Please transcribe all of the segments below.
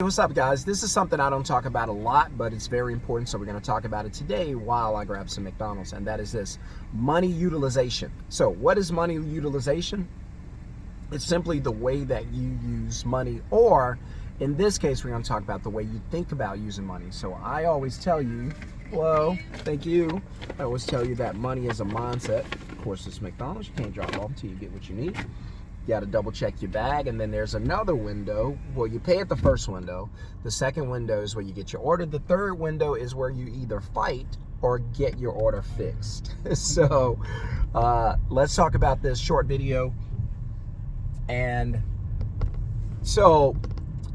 What's up, guys? This is something I don't talk about a lot, but it's very important, so we're going to talk about it today while I grab some McDonald's, and that is this: money utilization. So what is money utilization? It's simply the way that you use money, or in this case, we're going to talk about the way you think about using money. So I always tell you, hello, thank you. I always tell you that money is a mindset. Of course, it's McDonald's. You can't drop off until you get what you need. You got to double check your bag, and then there's another window. Well, you pay at the first window. The second window is where you get your order. The third window is where you either fight or get your order fixed. So let's talk about this short video. And so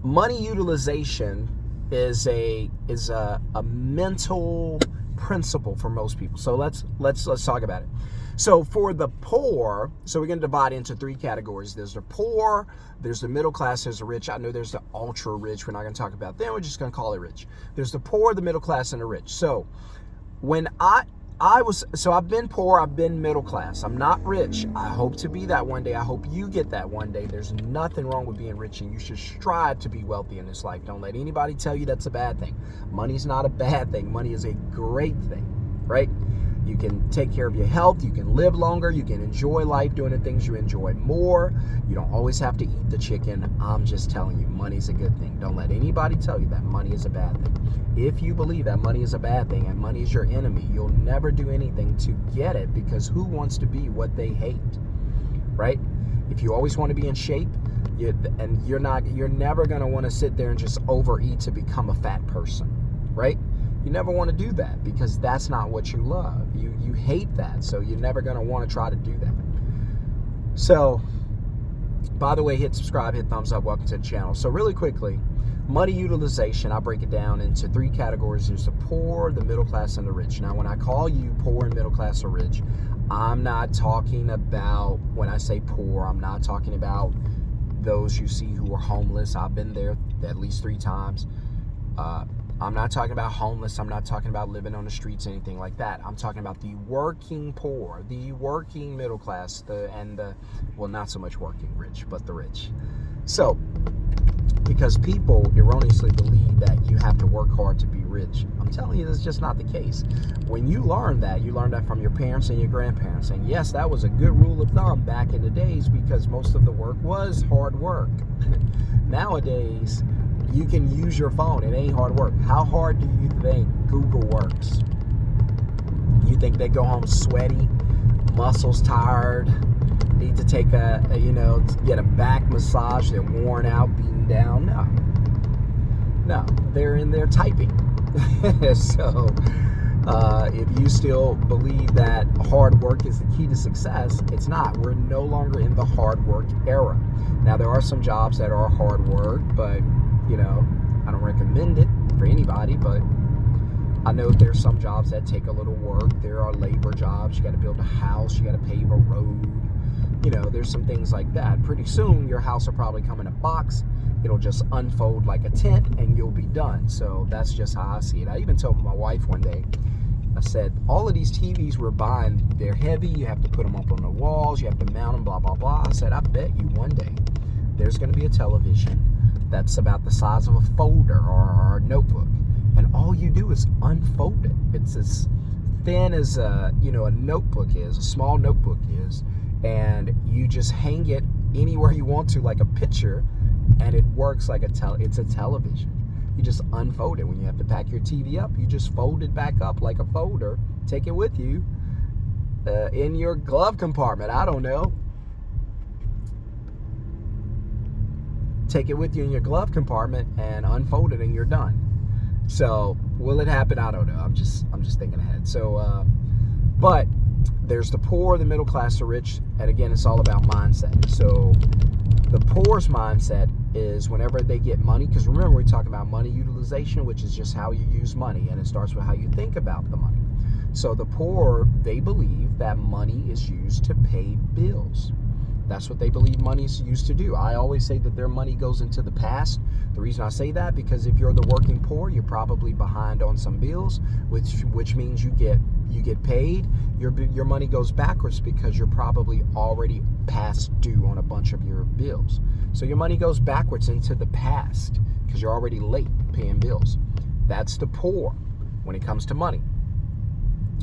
money utilization is a mental principle for most people. So let's talk about it. So for the poor, so we're going to divide into three categories. There's the poor, there's the middle class, there's the rich. I know there's the ultra rich. We're not going to talk about them. We're just going to call it rich. There's the poor, the middle class, and the rich. So when I've been poor, I've been middle class. I'm not rich. I hope to be that one day. I hope you get that one day. There's nothing wrong with being rich, and you should strive to be wealthy in this life. Don't let anybody tell you that's a bad thing. Money's not a bad thing. Money is a great thing, right? You can take care of your health. You can live longer. You can enjoy life doing the things you enjoy more. You don't always have to eat the chicken. I'm just telling you, money's a good thing. Don't let anybody tell you that money is a bad thing. If you believe that money is a bad thing and money is your enemy, you'll never do anything to get it, because who wants to be what they hate, right? If you always want to be in shape, you're never going to want to sit there and just overeat to become a fat person, right? You never want to do that, because that's not what you love. You hate that, so you're never going to want to try to do that. So, by the way, hit subscribe, hit thumbs up, welcome to the channel. So really quickly, money utilization, I break it down into three categories. There's the poor, the middle class, and the rich. Now, when I call you poor and middle class or rich, I'm not talking about, when I say poor, I'm not talking about those you see who are homeless. I've been there at least 3 times. I'm not talking about homeless. I'm not talking about living on the streets, anything like that. I'm talking about the working poor, the working middle class, well, not so much working rich, but the rich. So, because people erroneously believe that you have to work hard to be rich. I'm telling you, that's just not the case. When you learn that from your parents and your grandparents. And yes, that was a good rule of thumb back in the days, because most of the work was hard work. Nowadays, you can use your phone. It ain't hard work. How hard do you think Google works? You think they go home sweaty, muscles tired, need to take get a back massage, they're worn out, beaten down? No, they're in there typing. So if you still believe that hard work is the key to success, it's not. We're no longer in the hard work era. Now, there are some jobs that are hard work, but I don't recommend it for anybody, but I know there's some jobs that take a little work. There are labor jobs. You got to build a house. You got to pave a road. There's some things like that. Pretty soon, your house will probably come in a box. It'll just unfold like a tent, and you'll be done. So that's just how I see it. I even told my wife one day, I said, all of these TVs we're buying, they're heavy. You have to put them up on the walls. You have to mount them, blah, blah, blah. I said, I bet you one day there's going to be a television that's about the size of a folder or a notebook, and all you do is unfold it. It's as thin as a notebook is, a small notebook is, and you just hang it anywhere you want to, like a picture, and it works like it's a television. You just unfold it. When you have to pack your TV up, you just fold it back up like a folder, take it with you in your glove compartment. I don't know. Take it with you in your glove compartment and unfold it, and you're done. So will it happen? I don't know. I'm just thinking ahead. So but there's the poor, the middle class, the rich, and again, it's all about mindset. So the poor's mindset is whenever they get money, because remember, we're talking about money utilization, which is just how you use money, and it starts with how you think about the money. So the poor, they believe that money is used to pay bills. That's what they believe money is used to do. I always say that their money goes into the past. The reason I say that, because if you're the working poor, you're probably behind on some bills, which means you get paid. Your money goes backwards because you're probably already past due on a bunch of your bills. So your money goes backwards into the past, because you're already late paying bills. That's the poor when it comes to money,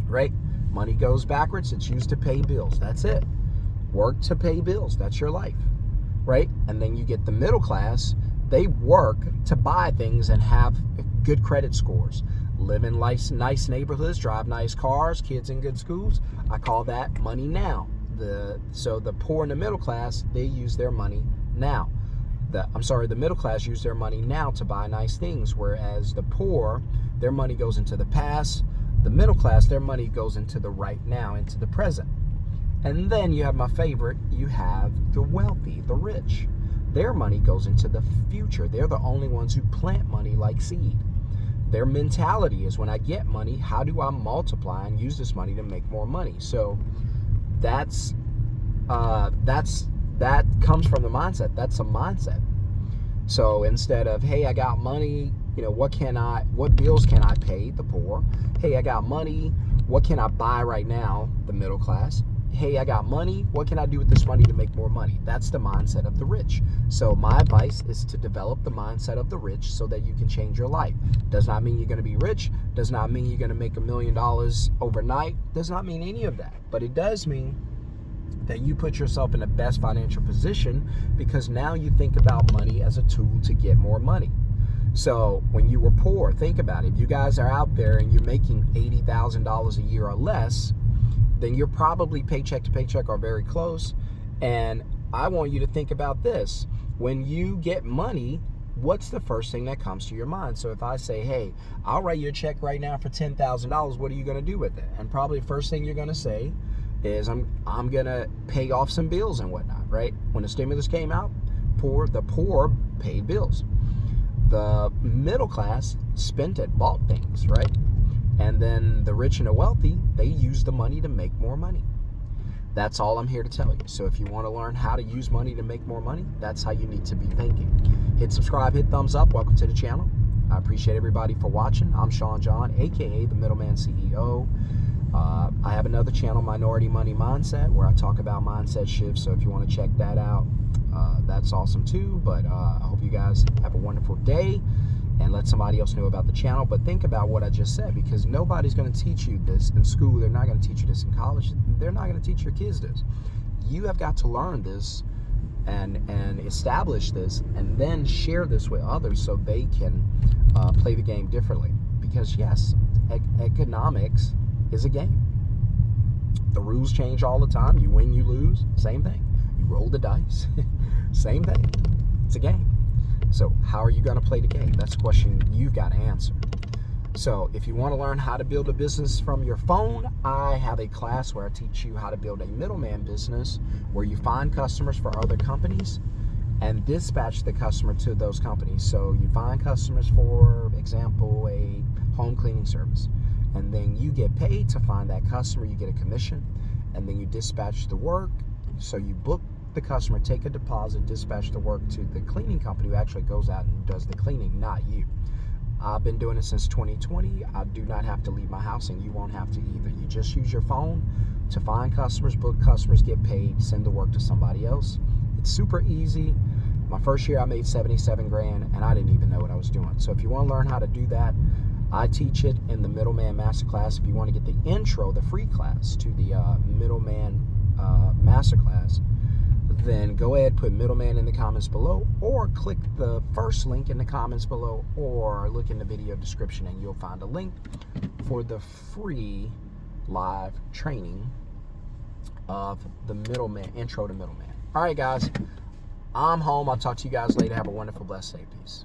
right? Money goes backwards. It's used to pay bills. That's it. Work to pay bills. That's your life, right? And then you get the middle class. They work to buy things and have good credit scores, live in nice neighborhoods, drive nice cars, kids in good schools. I call that money now. So the poor and the middle class, they use their money now. The middle class use their money now to buy nice things, whereas the poor, their money goes into the past. The middle class, their money goes into the right now, into the present. And then you have my favorite, you have the wealthy, the rich. Their money goes into the future. They're the only ones who plant money like seed. Their mentality is, when I get money, how do I multiply and use this money to make more money? So that comes from the mindset. That's a mindset. So instead of, hey, I got money, what bills can I pay? The poor. Hey, I got money, what can I buy right now? The middle class. Hey, I got money, what can I do with this money to make more money? That's the mindset of the rich. So my advice is to develop the mindset of the rich so that you can change your life. Does not mean you're going to be rich. Does not mean you're going to make $1 million overnight. Does not mean any of that. But it does mean that you put yourself in the best financial position, because now you think about money as a tool to get more money. So when you were poor, think about it. If you guys are out there and you're making $80,000 a year or less, then you're probably paycheck to paycheck or very close. And I want you to think about this. When you get money, what's the first thing that comes to your mind? So if I say, hey, I'll write you a check right now for $10,000, what are you going to do with it? And probably the first thing you're going to say is, I'm going to pay off some bills and whatnot, right? When the stimulus came out, the poor paid bills. The middle class spent it, bought things, right? And then the rich and the wealthy, they use the money to make more money. That's all I'm here to tell you. So if you want to learn how to use money to make more money, that's how you need to be thinking. Hit subscribe, hit thumbs up. Welcome to the channel. I appreciate everybody for watching. I'm Shon-Jhon, aka the Middleman CEO. I have another channel, Minority Money Mindset, where I talk about mindset shifts. So if you want to check that out, that's awesome too. But I hope you guys have a wonderful day, and let somebody else know about the channel. But think about what I just said, because nobody's going to teach you this in school. They're not going to teach you this in college. They're not going to teach your kids this. You have got to learn this and establish this, and then share this with others so they can play the game differently. Because yes, economics is a game. The rules change all the time. You win, you lose, same thing. You roll the dice, same thing. It's a game. So how are you going to play the game? That's a question you've got to answer. So if you want to learn how to build a business from your phone, I have a class where I teach you how to build a middleman business, where you find customers for other companies and dispatch the customer to those companies. So you find customers, for example, a home cleaning service, and then you get paid to find that customer. You get a commission, and then you dispatch the work. So you book the customer, take a deposit, dispatch the work to the cleaning company who actually goes out and does the cleaning, not you. I've been doing it since 2020. I do not have to leave my house, and you won't have to either. You just use your phone to find customers, book customers, get paid, send the work to somebody else. It's super easy. My first year I made 77 grand, and I didn't even know what I was doing. So if you want to learn how to do that, I teach it in the Middleman Masterclass. If you want to get the intro, the free class to the Middleman Masterclass, then go ahead, put middleman in the comments below, or click the first link in the comments below, or look in the video description and you'll find a link for the free live training of the middleman, intro to middleman. All right, guys, I'm home. I'll talk to you guys later. Have a wonderful, blessed day. Peace.